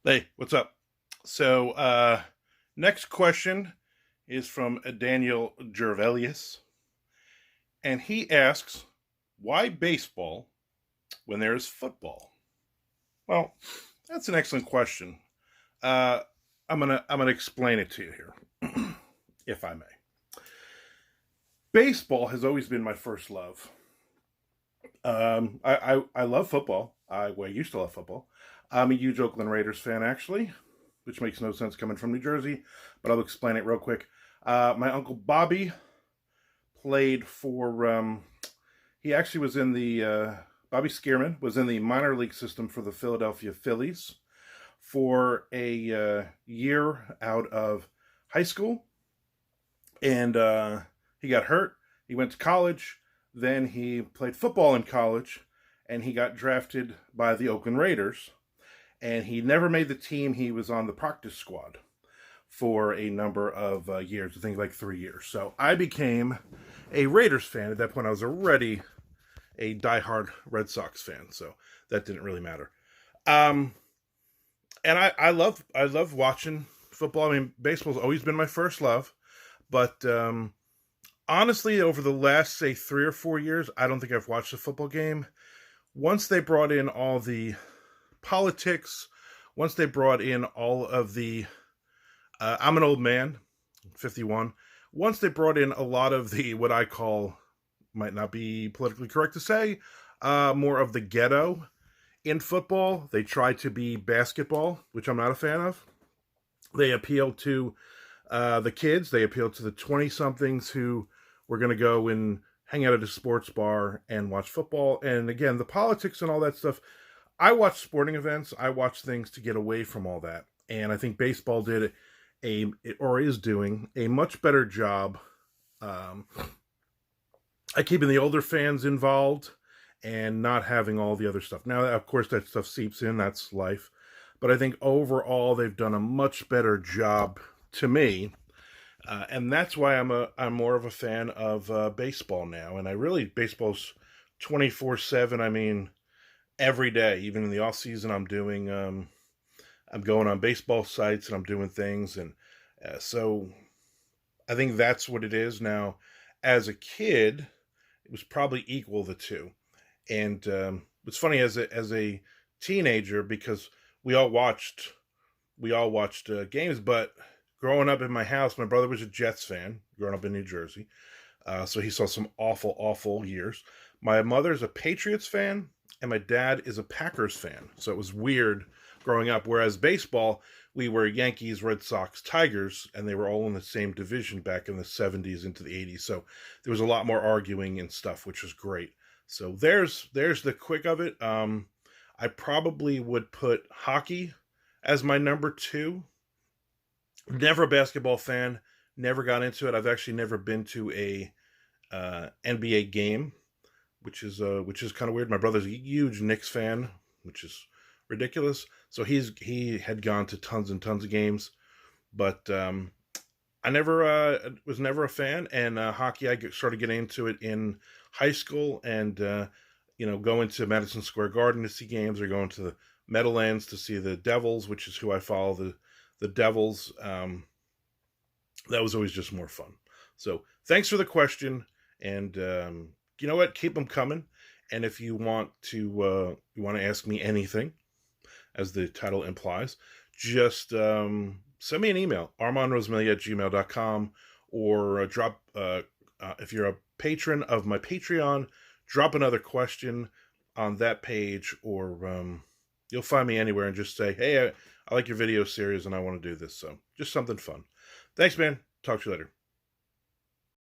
Hey, what's up? So, next question is from Daniel Jervelius, and he asks, "Why baseball when there's football?" Well, that's an excellent question. Uh, I'm gonna explain it to you here, if I may. Baseball has always been my first love. I love football. I used to love football. I'm a huge Oakland Raiders fan, actually, which makes no sense coming from New Jersey, but I'll explain it real quick. My uncle Bobby played for. He actually was in the. Bobby Skierman was in the minor league system for the Philadelphia Phillies for a year out of high school, and he got hurt. He went to college. Then he played football in college, and he got drafted by the Oakland Raiders. And he never made the team. He was on the practice squad for a number of years, I think like 3 years. So I became a Raiders fan. At that point, I was already a diehard Red Sox fan, so that didn't really matter. Um, and I love watching football. I mean, baseball's always been my first love, but honestly, over the last say 3 or 4 years, I don't think I've watched a football game. Once they brought in all the politics, once they brought in all of the I'm an old man, 51. Once they brought in a lot of the what I call, might not be politically correct to say, more of the ghetto in football. They tried to be basketball, which I'm not a fan of. They appealed to the kids. They appealed to the 20 somethings who were going to go and hang out at a sports bar and watch football. And again, the politics and all that stuff. I watch sporting events. I watch things to get away from all that. And I think baseball did or is doing a much better job um, at keeping the older fans involved and not having all the other stuff. Now, of course, that stuff seeps in. That's life. But I think overall they've done a much better job to me, and that's why I'm more of a fan of baseball now. And I really baseball's 24/7. I mean, every day, even in the off season, I'm going on baseball sites and I'm doing things, and so I think that's what it is now. As a kid, it was probably equal the two, and it's funny as a teenager because we all watched we all watched games, but growing up in my house, my brother was a Jets fan. Growing up in New Jersey, so he saw some awful years. My mother's a Patriots fan, and my dad is a Packers fan. So it was weird growing up. Whereas baseball, we were Yankees, Red Sox, Tigers, and they were all in the same division back in the 70s into the 80s. So there was a lot more arguing and stuff, which was great. So there's the quick of it. I probably would put hockey as my number two. Never a basketball fan. Never got into it. I've actually never been to a NBA game, which is kind of weird. My brother's a huge Knicks fan, which is ridiculous. So he had gone to tons and tons of games, but I never was never a fan. And hockey, started getting into it in high school, and going to Madison Square Garden to see games, or going to the Meadowlands to see the Devils, which is who I follow. The Devils. That was always just more fun. So thanks for the question, and you know what? Keep them coming. And if you want to ask me anything, as the title implies, just send me an email, armandrosamilia@gmail.com, or if you're a patron of my Patreon, drop another question on that page, or you'll find me anywhere and just say, hey, I like your video series and I want to do this. So just something fun. Thanks, man. Talk to you later.